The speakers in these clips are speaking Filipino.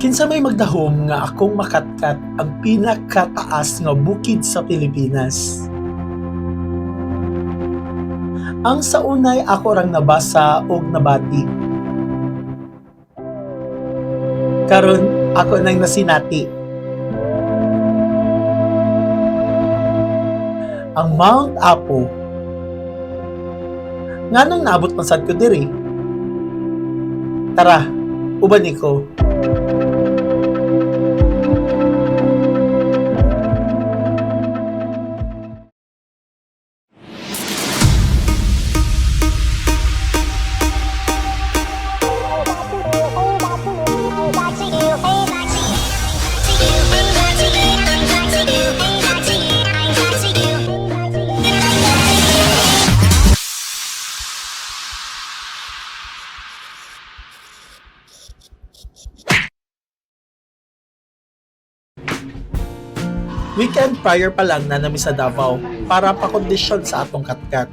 Kinsa may magdahom nga akong makatkat ang pinakataas nga bukid sa Pilipinas. Ang saunay ako rang nabasa og nabati. Karon ako nang nasinati. Ang Mount Apo. Nganong naabot man sad ko diri? Tara, uban ko. Weekend prior pa lang na nami sa Davao para pa-kondisyon sa atong katkat.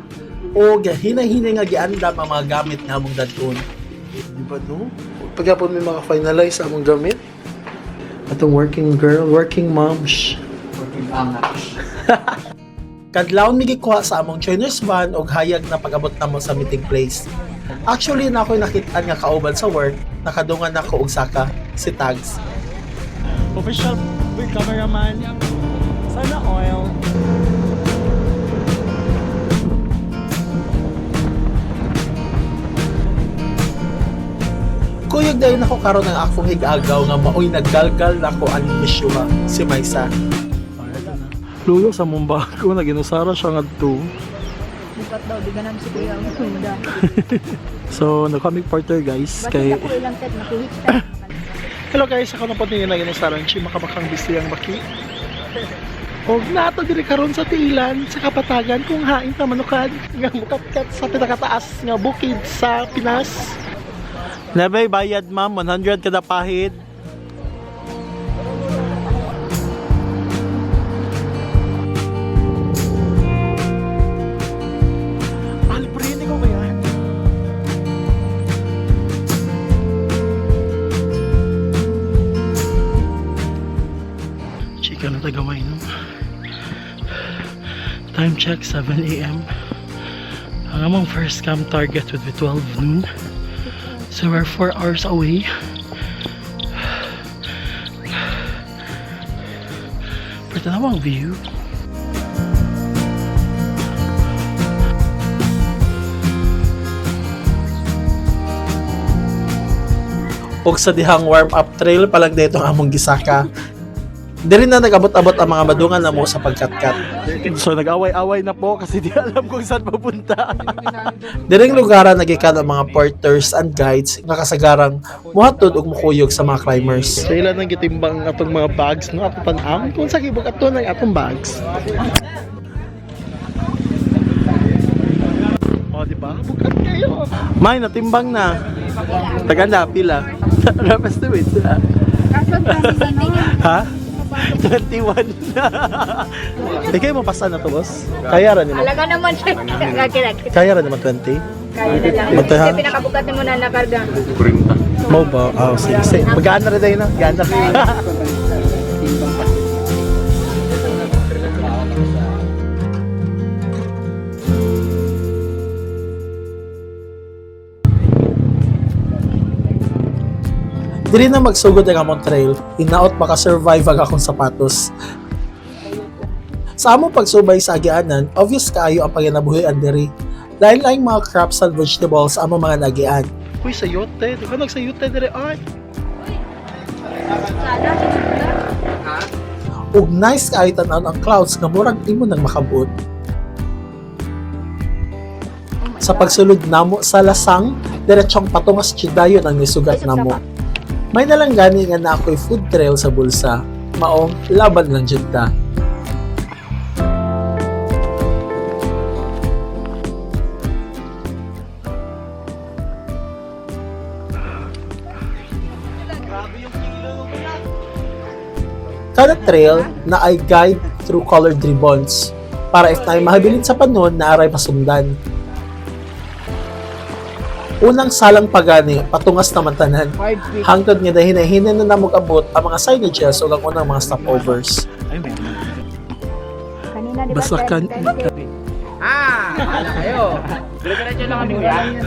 O hinay-hinay nga giandam ang mga gamit nga among dadton. Di ba no? Pagkapon may mga finalize among gamit. Atong working girl, working moms. Working moms. Kadlawon mi gikuha sa among trainer's van og hayag na pag-abot namo sa meeting place. Actually na ako'y nakita nga kauban sa work, nakadungan ako og saka si Tags. Official with cameraman. Sana oil. Kuyog dayon ako karon ng akong hig-agaw nga maoy naggalgal nako ang misyuha si Maysa. Luyo sa Mumbago na ginusara siya ngadto. Bukat daw, di ganam si Kuya ang sunda. So, nagkamig partner guys. Bakit Kay... ako ilang tet, nakihita. Hello guys, ako na po tingin na ginusaran siya makabakang bisi ang baki. Og nato diri karon sa tiilan sa kapatagan kung hain ta manukan nga mukatkat sa pinakataas nga bukid sa Pinas. Nabay bayad ma'am 100 kada pahid. Alprene ko kaya. Chika na tagamay no. Time check 7 a.m. Ang among first camp target would be 12 noon. So we're 4 hours away. Pero tanawang view. Og sa dihang warm-up trail pa lang dito ang among gisaka. Diri na nag-abot-abot ang mga madungan namo sa pagkatkat. So nag-away-away na po kasi di alam kung saan papunta. Diring lugaran nagikan ang mga porters and guides nga kasagarang muhatod og mukuyog sa mga climbers. So ilan ang gitimbang atong mga bags no ato tan-am kung sa gibog ato ng atong bags. Oh, di ba? Bukat kayo. May natimbang na. Tagana pila. Rapas to it. Ha? 21 na. Ikaw mo pasan na to, boss? Kaya rin mo. Alaga naman siya. Kaya rin naman 20. Kaya na lang. Magtahan? Kasi pinakabukat mo na nakarga. Mo ba? Oh, sige, sige. Magaan na rin tayo na. Gaan na rin. Diri na magsugod ang among trail, hinaot maka-survive ang akong sapatos. Sa among pagsubay sa agianan, obvious kaayo ang paginabuhian diri. Lain-laing mga crops and vegetables sa among mga nagian. Uy, sayote. Di ba nagsayote dire ay? Ug nice kaayo tan-aw ang clouds nga murag imo nang makabuot. Sa pagsulod namo sa lasang, diretsong patungas Chidayon ang nisugat namo. May nalanggani nga na ako'y food trail sa bulsa. Maong laban lang dyan ta. Kada trail na ay guide through colored ribbons para if tayo mahabilin sa panon na aray pasundan. Unang salang pagani, patungas naman tanan. Hangtod nga dahin-hinin na namog abot ang mga signages o ang unang mga stopovers. Kanina, di ba? Basta kan... Bahala kayo. Diretso lang kami kuya.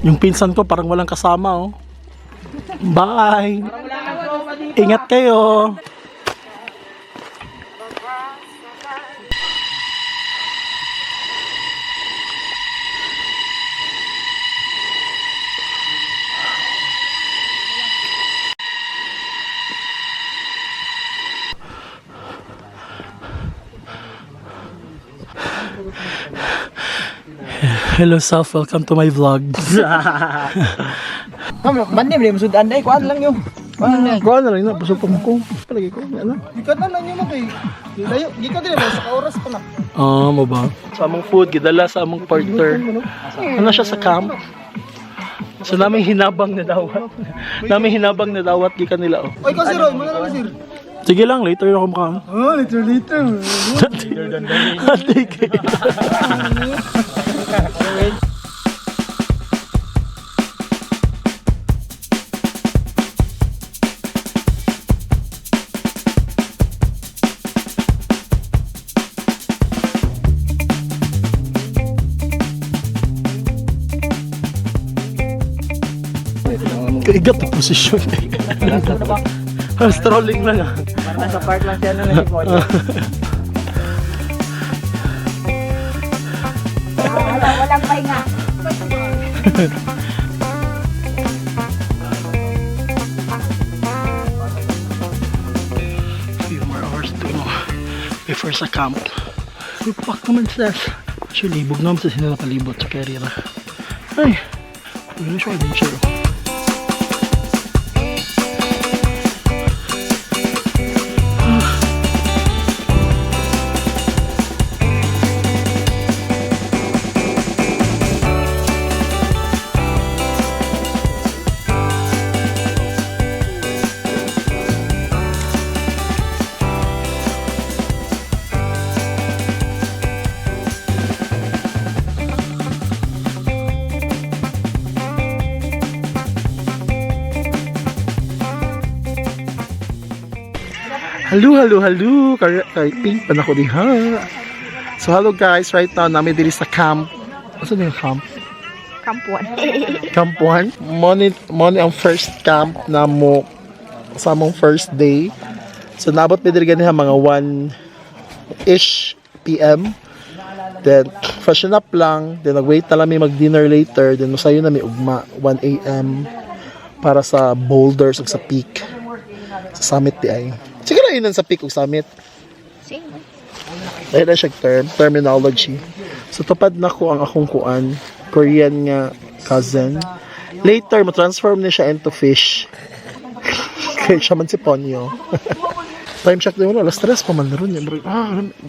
Yung pinsan ko parang walang kasama, oh. Bye! Ingat kayo! Hello self, welcome to my vlog. Mandi mo sudan dai kuan lang yo. Kuha na lang na, busog pa mo ko. Palagi ko, ano? Gikan na lang yun kay. Layo, gikan din sa oras pa na. Mo ba? Sa among food, gidala sa among partner. Ano siya sa camp? So namin hinabang na dawat. Gikan nila, oh. Oy, kasi Roy, muna lang sir. Sige lang, later ako makain. Oh, later. Kaigat na posisyon. Strolling lang, ah. Para nasa park lang siya nung nag-ipon. Walang pahinga. Few more hours to go before sa camp. Lupak naman sis. Actually, libog naman sa sila napalibot sa carriera. Ay, wala siya adventure. Hello. Kay pink pa na ko diha. So hello guys, right now namin diri sa camp. Asa na yung camp? Kampuan. Camp 1. Money ang first camp na mo sa among first day. So nabot mi diri ganiha mga 1-ish PM. Then fashion up lang, then nag-wait na lang mi mag-dinner later, then masayo na mi ugma 1 AM para sa boulders ug sa peak. Sa summit di ay. Siguro yun sa peak ug summit. Same. Dahil na siya terminology. So tupad na ko ang akong kuan, Korean nga cousin. Later, ma-transform niya siya into fish. Kaya siya man si Ponyo. Time check din mo, alas 3 pa man na ron.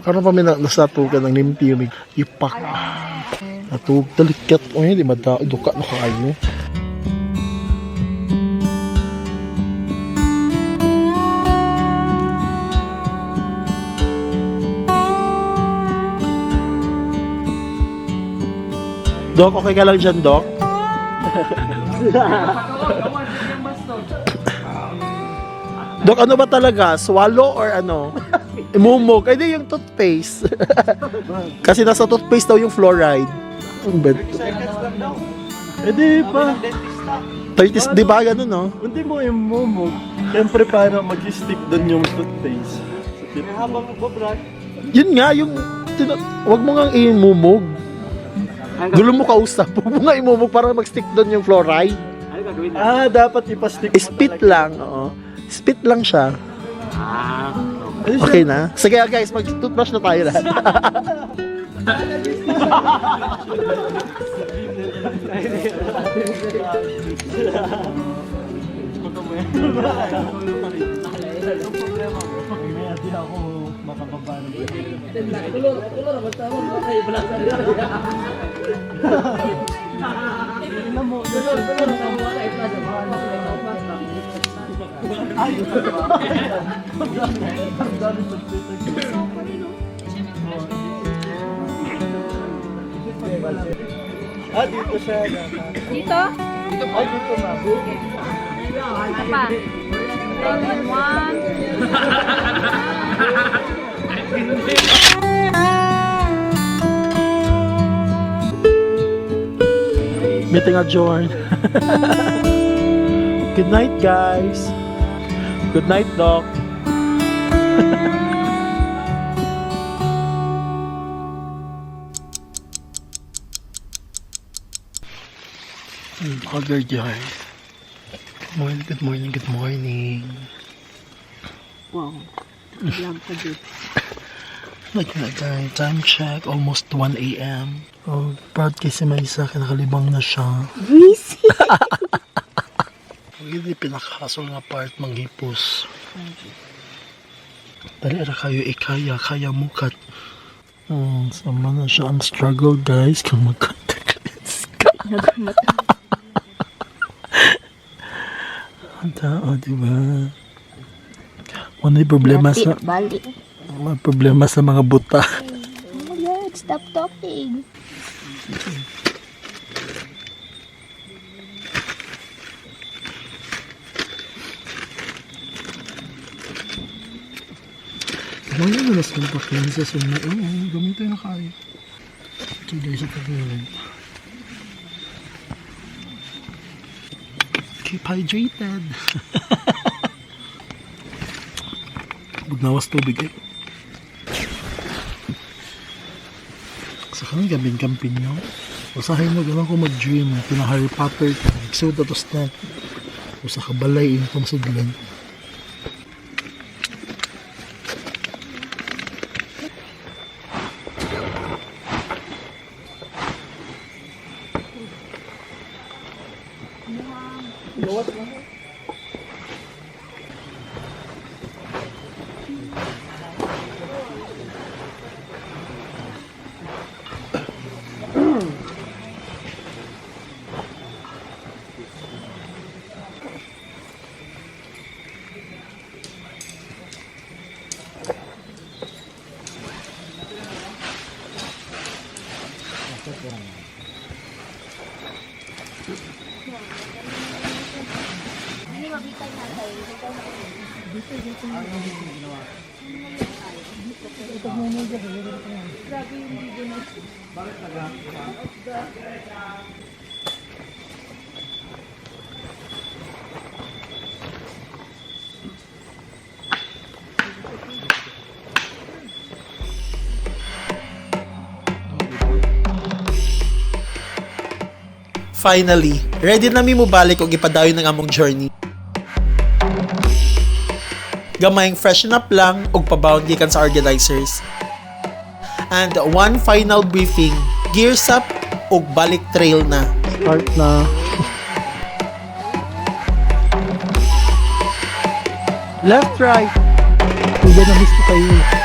Karoon pa may nasatugan ng limpyo, may ipak. Natug, talikat. O hindi, duka na kayo. Dok, okay ka lang dyan, Dok? Dok, ano ba talaga? Swallow or ano? Imumog. Ay, di yung toothpaste. Kasi nasa toothpaste daw yung fluoride. Ang bad. Eh di pa. 30, di ba ganun, no? Hindi mo yung mumog. Siyempre para mag-stick doon yung toothpaste. Habang magbabrag. Yun nga, yung... Wag mo nga imumog. Gulo mo kausap. Huwag mo nga imumog para mag-stick doon yung fluoride. Ano gagawin na? Ah, dapat ipa-stick mo Spit talaga. lang, oo. Spit lang siya. Ah, Okay na? Sige guys, mag-toothbrush na tayo lahat. Mamaya di ako makababa ng Ah, dito siya. Dito? Ay, dito na. Ano pa? 1. Meeting adjourned. Good night, guys. Good night, Doc. Vlogger guys. Good morning, good morning, good morning. Wow. Vlog ka dito. Like na guys, time check, almost 1 a.m. Oh, proud kasi may isa, kinakalibang na siya. Busy. Hindi pinakasol nga part manghipos. Dali ra kayo ikaya, kaya mukat. Sama na siya ang struggle guys kung magkontaklits ka. Ang tao, diba? May problema sa Bali. may problema sa mga buta. Oh my God, stop talking. Ano na nas ng pakilansa sa mga gamitin na kayo. Okay guys, ito na. Keep hydrated. Bugnawas tubig eh. Sa kanang gabing camping nyo. Usahin mo gano'n ko mag-dream. Pina Harry Potter ka. Nagsuot na tos na. Usa ka balay intong sudlan. Finally, ready na mi mo balik og ipadayon ng among journey. Gamayng freshen up lang og pabound gikan sa organizers. And one final briefing, gears up og balik trail na. Start na. Left, right. Huwag na miss ko kayo.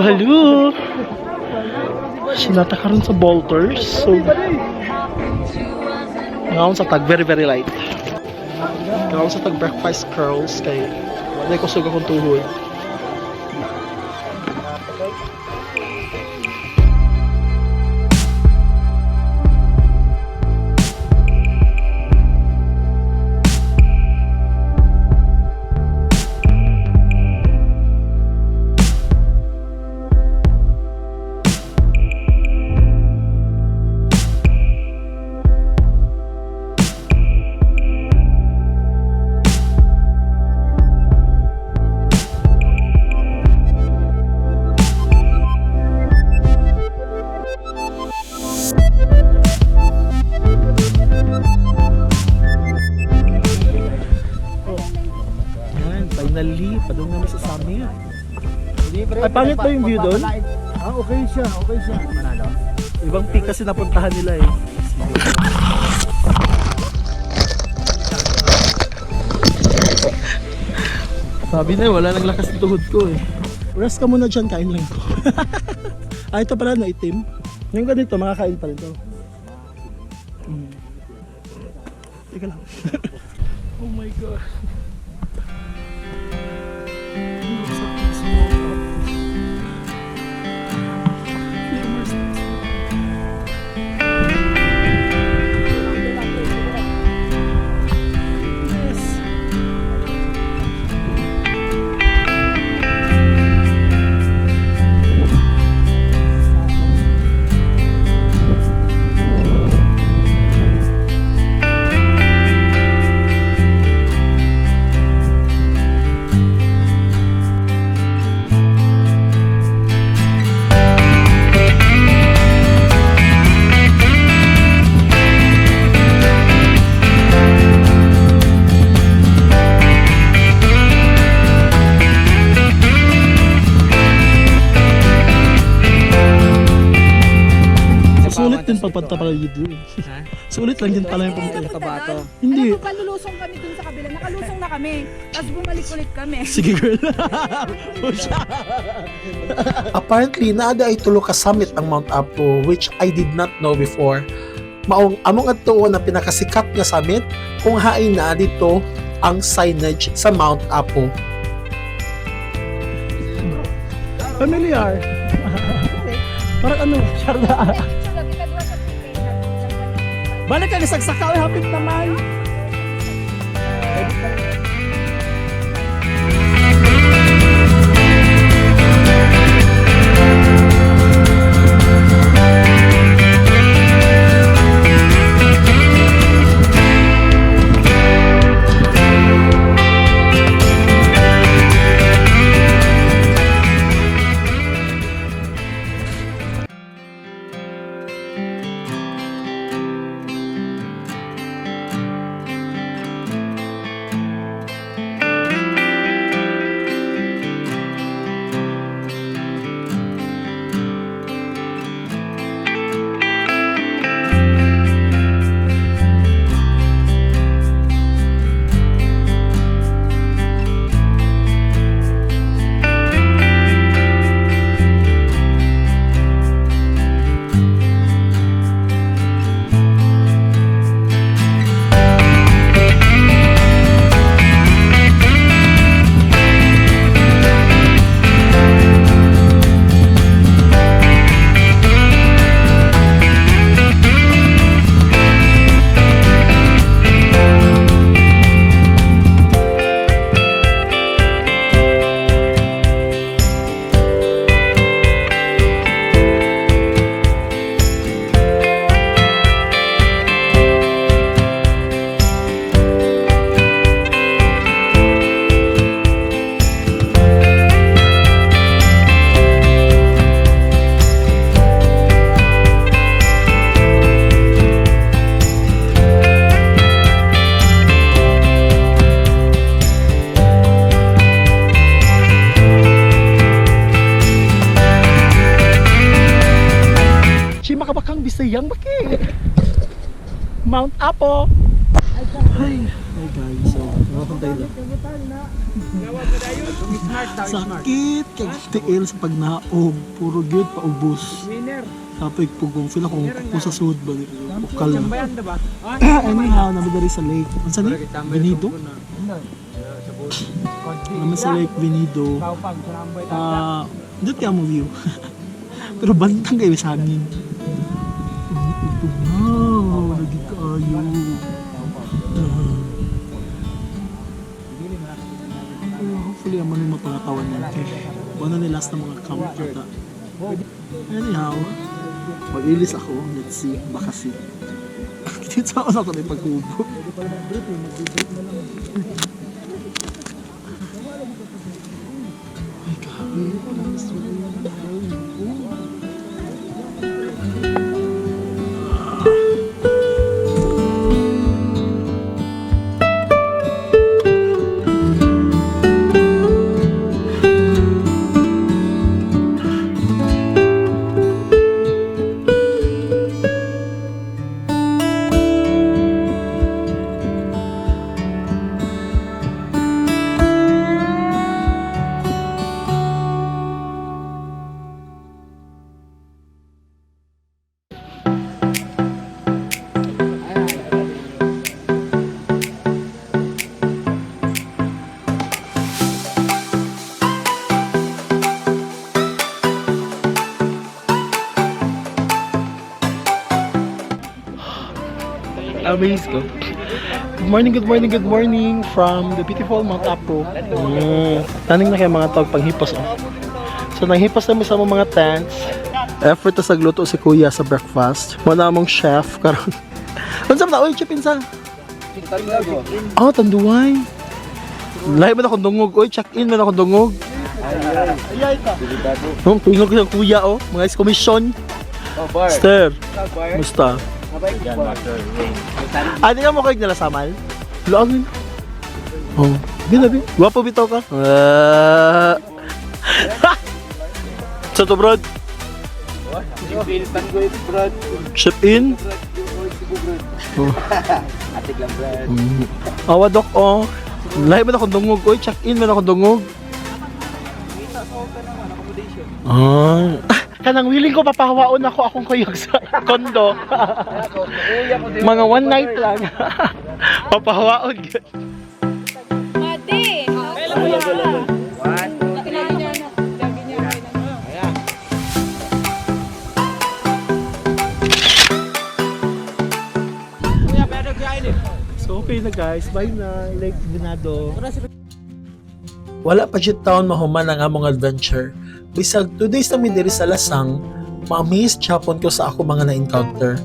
Halo. Sinata ka rin sa bolters. So, ngayon sa tag, very, very light. Ngayon sa tag breakfast curls kay Dahil kusog akong tuhod. Yan, finally, padung namin sa summit. Ay, pangit ba yung view doon? Ah, okay siya. Manalo. Ibang peak kasi napuntahan nila eh. Sabi na wala nang lakas ng tuhod ko eh. Rest ka muna dyan, kain lang ko. Ito pala na itim. Yung ganito, makakain pa rin to. Teka lang. Oh my God. Sulit din pagpunta pala dito eh. Sulit lang din pala yung pumunta. Kabato. Hindi. Alam mo, palulusong kami dun sa kabila. Nakalusong na kami. Tapos bumalik ulit kami. Sige girl. Apparently, naada ay tulo ka summit ang Mount Apo, which I did not know before. Maong among adto na pinakasikat nga summit kung hain na dito ang signage sa Mount Apo. Familiar. Parang ano, Sharda. Balik ka, nasagsakaw, hapit naman. Bisayang Baki, Mount Apo. Hi guys, so napapunta ito. Sakit kag tiil sa pagnaog, puro gyud paubos. Tapos pugong feel akong sa sud ba ukal na. Anyhow, nabi diri sa lake. Unsa ni? Benido? Naman sa Lake Venido. Dito kaya mo view. Pero bantang kayo sa amin. Ito na. Naging kayo. Hopefully, ang mga mapangatawan natin. Ano ni last na mga camp kata. Anyhow, mag-ilis ako. Let's see. Baka see. Dito ako na ito na pagkubo. Ay, grabe. Amaze ko. Good morning from the beautiful Mount Apo. Taning na kayo mga tawag panghipos. Oh. So nanghipos namin sa mga tents. Effort na sagluto si Kuya sa breakfast. Wala mong chef karon. Ano sa mga? Uy, chip insa. Oh, tanduay. Live ba na akong dungog? Uy, check-in ba na akong dungog? Ay ka. Tingog ng Kuya, oh. Mga commission. Stir. Musta? Di ka mo kayo nila samal? Luangin. Oh, binabi. Guwapo bitaw ka. Sa to, brad? Ship in? Oh. Atik lang, brad. Awadok, oh. Lahi ba na akong dungog? Uy, check-in ba na akong dungog? Kanang willing ko papahawaon ako akong kuyog sa kondo. Mga one night lang. Papahawaon. Mati! So okay na guys, bye na. Lake Venado. Wala pa jud taon mahuman ang among adventure. Bisag 2 days namin diri sa Lasang, ma-amaze chapon ko sa ako mga na-encounter.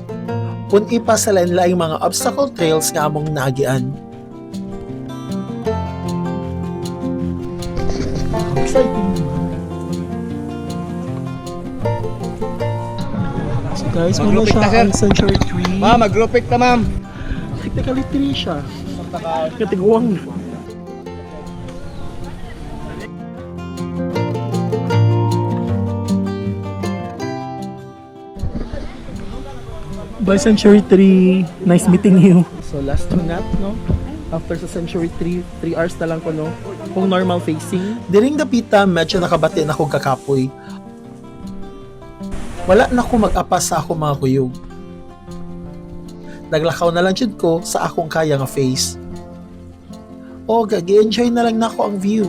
Kung ipa sa lain-laing mga obstacle trails nga among naagian. Exciting. So guys, muna siya ang Century Tree. Ma'am, mag-group pic na, ma'am. Technically 3 siya. Katiguang na. By Century 3, nice meeting you. So last two nap, no? After sa Century 3, 3 hours na lang ko, no? Kung normal facing. Diring dapita, medyo nakabati na akong kakapoy. Wala na ko mag-apa sa akong mga kuyog. Naglakaw na lang jud ko sa akong kaya nga face. O, gagi-enjoy na lang na ako ang view.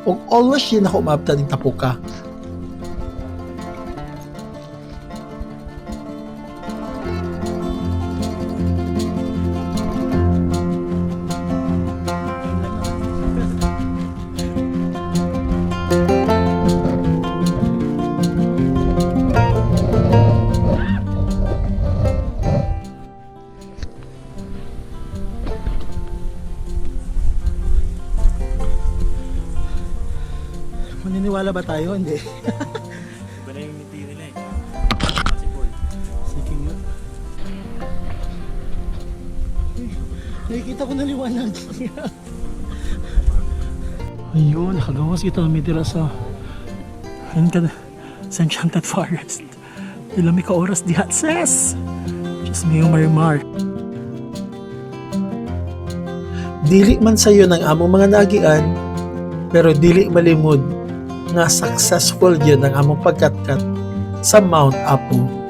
O always yun ako umabta ng tapuka. Maniniwala ba tayo? Hindi. Iba na yung ngiti nila eh. Sige nga. Nakikita ko na liwanag. Ayun, nakagawas kita ng midira sa Enchanted Forest. Ilami ka oras dihat, sis! Just may marimar. Dili man sayo ng among mga nagian, pero dili malimod nga successful yun ang among pagkatkat sa Mount Apo.